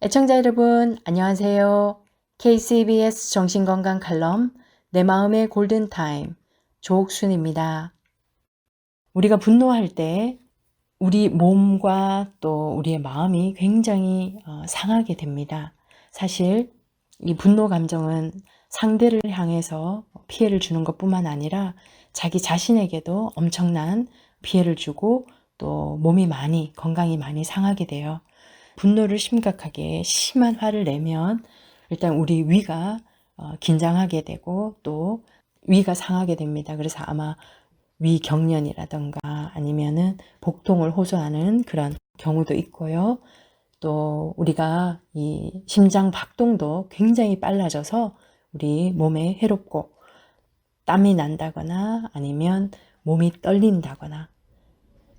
애청자 여러분, 안녕하세요. KCBS 정신건강 칼럼 내 마음의 골든타임 조옥순입니다. 우리가 분노할 때 우리 몸과 또 우리의 마음이 굉장히 상하게 됩니다. 사실 이 분노 감정은 상대를 향해서 피해를 주는 것뿐만 아니라 자기 자신에게도 엄청난 피해를 주고 또 건강이 많이 상하게 돼요. 분노를 심각하게 심한 화를 내면 일단 우리 위가 긴장하게 되고 또 위가 상하게 됩니다. 그래서 아마 위경련이라던가 아니면은 복통을 호소하는 그런 경우도 있고요. 또 우리가 이 심장 박동도 굉장히 빨라져서 우리 몸에 해롭고 땀이 난다거나 아니면 몸이 떨린다거나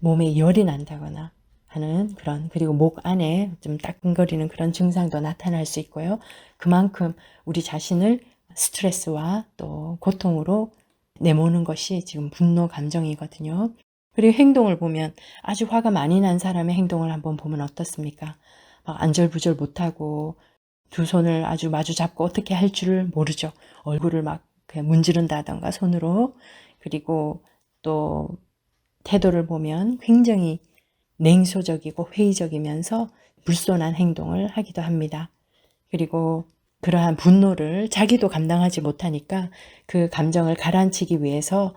몸에 열이 난다거나 하는 그리고 목 안에 좀 따끔거리는 그런 증상도 나타날 수 있고요. 그만큼 우리 자신을 스트레스와 또 고통으로 내모는 것이 지금 분노 감정이거든요. 그리고 행동을 보면 아주 화가 많이 난 사람의 행동을 한번 보면 어떻습니까? 막 안절부절 못하고 두 손을 아주 마주 잡고 어떻게 할 줄을 모르죠. 얼굴을 막 그냥 문지른다던가 손으로. 그리고 또 태도를 보면 굉장히 냉소적이고 회의적이면서 불손한 행동을 하기도 합니다. 그리고 그러한 분노를 자기도 감당하지 못하니까 그 감정을 가라앉히기 위해서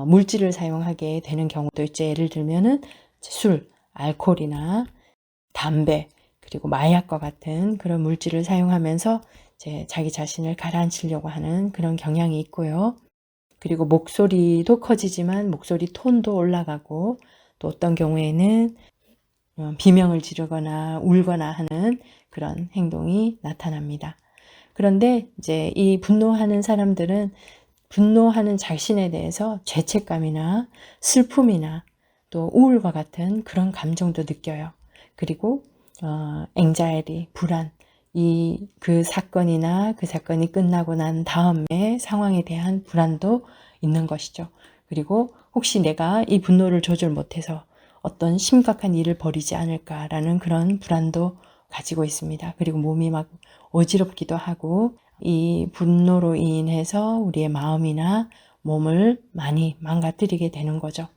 물질을 사용하게 되는 경우도 있죠. 예를 들면은 술, 알코올이나 담배, 그리고 마약과 같은 그런 물질을 사용하면서 이제 자기 자신을 가라앉히려고 하는 그런 경향이 있고요. 그리고 목소리도 커지지만 목소리 톤도 올라가고 또 어떤 경우에는 비명을 지르거나 울거나 하는 그런 행동이 나타납니다. 그런데 이제 이 분노하는 사람들은 분노하는 자신에 대해서 죄책감이나 슬픔이나 또 우울과 같은 그런 감정도 느껴요. 그리고 anxiety, 불안, 그 사건이나 그 사건이 끝나고 난 다음에 상황에 대한 불안도 있는 것이죠. 그리고 혹시 내가 이 분노를 조절 못해서 어떤 심각한 일을 벌이지 않을까라는 그런 불안도 가지고 있습니다. 그리고 몸이 막 어지럽기도 하고 이 분노로 인해서 우리의 마음이나 몸을 많이 망가뜨리게 되는 거죠.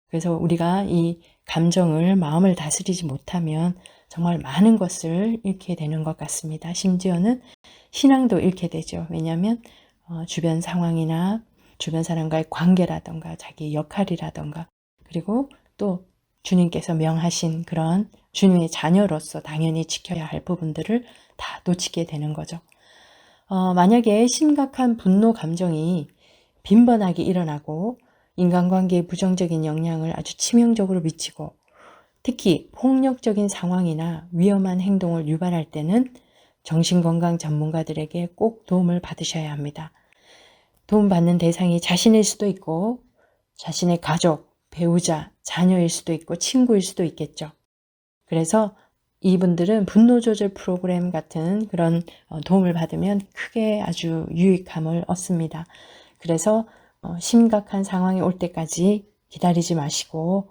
그래서 우리가 이 감정을, 마음을 다스리지 못하면 정말 많은 것을 잃게 되는 것 같습니다. 심지어는 신앙도 잃게 되죠. 왜냐하면 주변 상황이나 주변 사람과의 관계라던가 자기의 역할이라던가 그리고 또 주님께서 명하신 그런 주님의 자녀로서 당연히 지켜야 할 부분들을 다 놓치게 되는 거죠. 만약에 심각한 분노 감정이 빈번하게 일어나고 인간관계에 부정적인 영향을 아주 치명적으로 미치고 특히 폭력적인 상황이나 위험한 행동을 유발할 때는 정신건강 전문가들에게 꼭 도움을 받으셔야 합니다. 도움받는 대상이 자신일 수도 있고 자신의 가족, 배우자, 자녀일 수도 있고 친구일 수도 있겠죠. 그래서 이분들은 분노 조절 프로그램 같은 그런 도움을 받으면 크게 아주 유익함을 얻습니다. 그래서 심각한 상황이 올 때까지 기다리지 마시고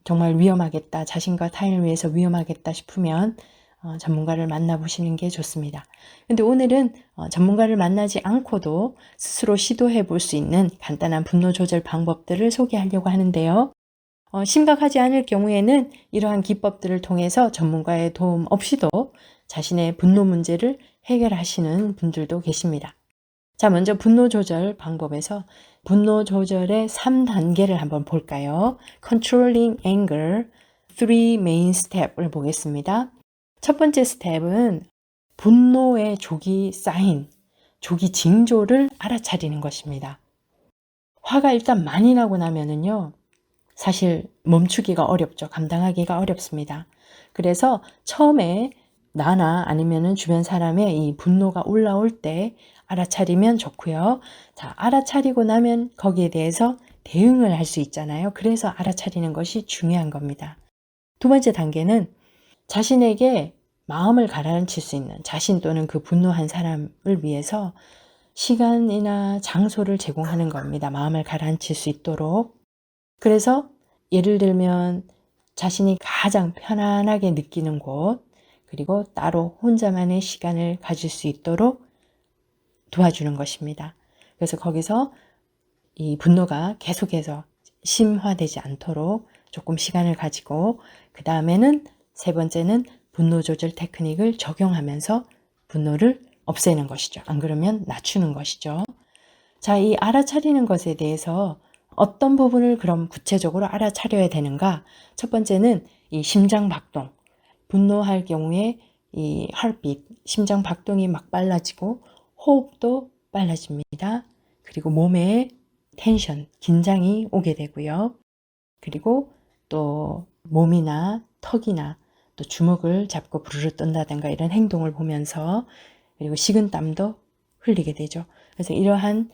정말 위험하겠다, 자신과 타인을 위해서 위험하겠다 싶으면 전문가를 만나보시는 게 좋습니다. 근데 오늘은 전문가를 만나지 않고도 스스로 시도해 볼 수 있는 간단한 분노 조절 방법들을 소개하려고 하는데요. 심각하지 않을 경우에는 이러한 기법들을 통해서 전문가의 도움 없이도 자신의 분노 문제를 해결하시는 분들도 계십니다. 자, 먼저 분노 조절 방법에서 분노 조절의 3단계를 한번 볼까요? Controlling Anger, 3 Main Step을 보겠습니다. 첫 번째 스텝은 분노의 조기 사인, 조기 징조를 알아차리는 것입니다. 화가 일단 많이 나고 나면은요, 사실 멈추기가 어렵죠. 감당하기가 어렵습니다. 그래서 처음에 나나 아니면은 주변 사람의 이 분노가 올라올 때 알아차리면 좋고요. 자, 알아차리고 나면 거기에 대해서 대응을 할 수 있잖아요. 그래서 알아차리는 것이 중요한 겁니다. 두 번째 단계는 자신에게 마음을 가라앉힐 수 있는 자신 또는 그 분노한 사람을 위해서 시간이나 장소를 제공하는 겁니다. 마음을 가라앉힐 수 있도록. 그래서 예를 들면 자신이 가장 편안하게 느끼는 곳, 그리고 따로 혼자만의 시간을 가질 수 있도록 도와주는 것입니다. 그래서 거기서 이 분노가 계속해서 심화되지 않도록 조금 시간을 가지고, 그 다음에는 세 번째는 분노 조절 테크닉을 적용하면서 분노를 없애는 것이죠. 안 그러면 낮추는 것이죠. 자, 이 알아차리는 것에 대해서 어떤 부분을 그럼 구체적으로 알아차려야 되는가? 첫 번째는 이 심장 박동. 분노할 경우에 이 heartbeat, 심장 박동이 막 빨라지고 호흡도 빨라집니다. 그리고 몸에 텐션, 긴장이 오게 되고요. 그리고 또 몸이나 턱이나 또 주먹을 잡고 부르르 떤다든가 이런 행동을 보면서, 그리고 식은땀도 흘리게 되죠. 그래서 이러한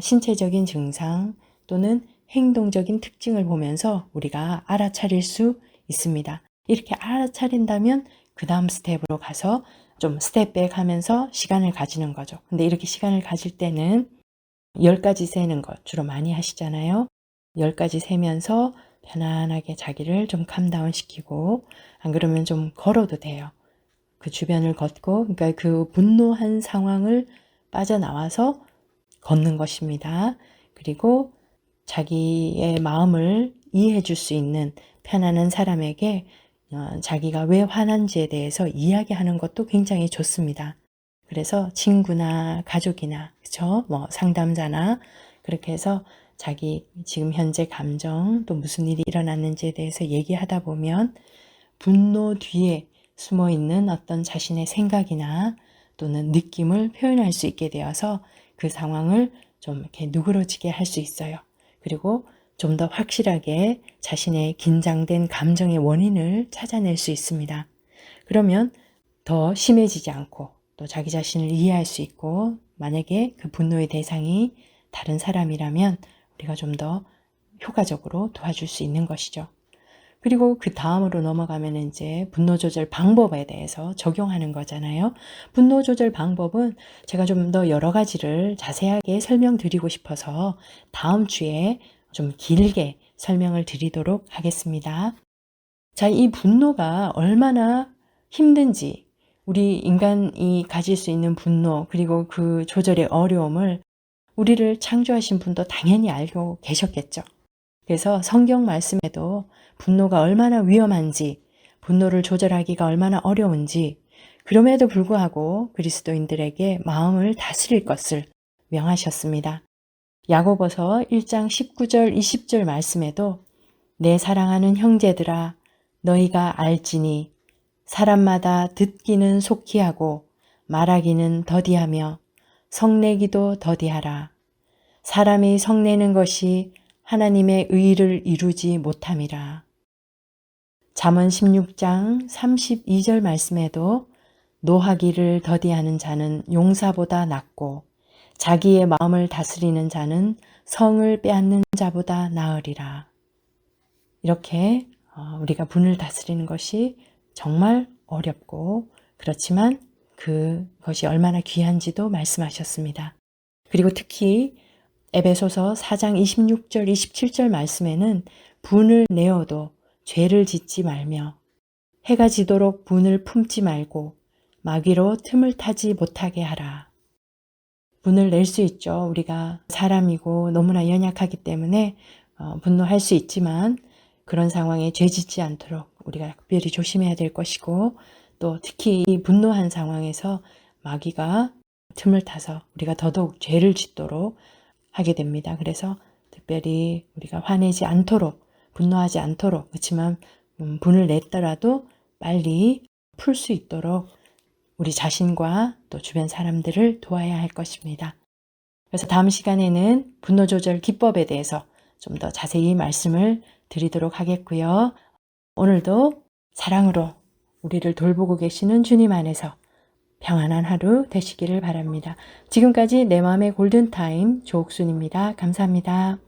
신체적인 증상 또는 행동적인 특징을 보면서 우리가 알아차릴 수 있습니다. 이렇게 알아차린다면 그 다음 스텝으로 가서 좀 스텝백 하면서 시간을 가지는 거죠. 근데 이렇게 시간을 가질 때는 10가지 세는 것 주로 많이 하시잖아요. 10가지 세면서 편안하게 자기를 좀 캄다운 시키고, 안 그러면 좀 걸어도 돼요. 그 주변을 걷고, 그러니까 그 분노한 상황을 빠져나와서 걷는 것입니다. 그리고 자기의 마음을 이해해 줄 수 있는 편안한 사람에게 자기가 왜 화난지에 대해서 이야기하는 것도 굉장히 좋습니다. 그래서 친구나 가족이나, 그쵸? 뭐 상담자나, 그렇게 해서 자기 지금 현재 감정 또 무슨 일이 일어났는지에 대해서 얘기하다 보면 분노 뒤에 숨어 있는 어떤 자신의 생각이나 또는 느낌을 표현할 수 있게 되어서 그 상황을 좀 이렇게 누그러지게 할 수 있어요. 그리고 좀 더 확실하게 자신의 긴장된 감정의 원인을 찾아낼 수 있습니다. 그러면 더 심해지지 않고 또 자기 자신을 이해할 수 있고, 만약에 그 분노의 대상이 다른 사람이라면 우리가 좀 더 효과적으로 도와줄 수 있는 것이죠. 그리고 그 다음으로 넘어가면 이제 분노 조절 방법에 대해서 적용하는 거잖아요. 분노 조절 방법은 제가 좀 더 여러 가지를 자세하게 설명드리고 싶어서 다음 주에 좀 길게 설명을 드리도록 하겠습니다. 자, 이 분노가 얼마나 힘든지, 우리 인간이 가질 수 있는 분노, 그리고 그 조절의 어려움을 우리를 창조하신 분도 당연히 알고 계셨겠죠. 그래서 성경 말씀에도 분노가 얼마나 위험한지, 분노를 조절하기가 얼마나 어려운지, 그럼에도 불구하고 그리스도인들에게 마음을 다스릴 것을 명하셨습니다. 야고보서 1장 19절 20절 말씀에도 내 사랑하는 형제들아 너희가 알지니 사람마다 듣기는 속히 하고 말하기는 더디하며 성내기도 더디하라. 사람이 성내는 것이 하나님의 의를 이루지 못함이라. 잠언 16장 32절 말씀에도 노하기를 더디하는 자는 용사보다 낫고 자기의 마음을 다스리는 자는 성을 빼앗는 자보다 나으리라. 이렇게 우리가 분을 다스리는 것이 정말 어렵고, 그렇지만 그것이 얼마나 귀한지도 말씀하셨습니다. 그리고 특히 에베소서 4장 26절 27절 말씀에는 분을 내어도 죄를 짓지 말며 해가 지도록 분을 품지 말고 마귀로 틈을 타지 못하게 하라. 분을 낼 수 있죠. 우리가 사람이고 너무나 연약하기 때문에 분노할 수 있지만 그런 상황에 죄 짓지 않도록 우리가 특별히 조심해야 될 것이고, 또 특히 이 분노한 상황에서 마귀가 틈을 타서 우리가 더더욱 죄를 짓도록 하게 됩니다. 그래서 특별히 우리가 화내지 않도록, 분노하지 않도록, 그렇지만 분을 냈더라도 빨리 풀 수 있도록 우리 자신과 또 주변 사람들을 도와야 할 것입니다. 그래서 다음 시간에는 분노 조절 기법에 대해서 좀 더 자세히 말씀을 드리도록 하겠고요. 오늘도 사랑으로 우리를 돌보고 계시는 주님 안에서 평안한 하루 되시기를 바랍니다. 지금까지 내 마음의 골든타임 조옥순입니다. 감사합니다.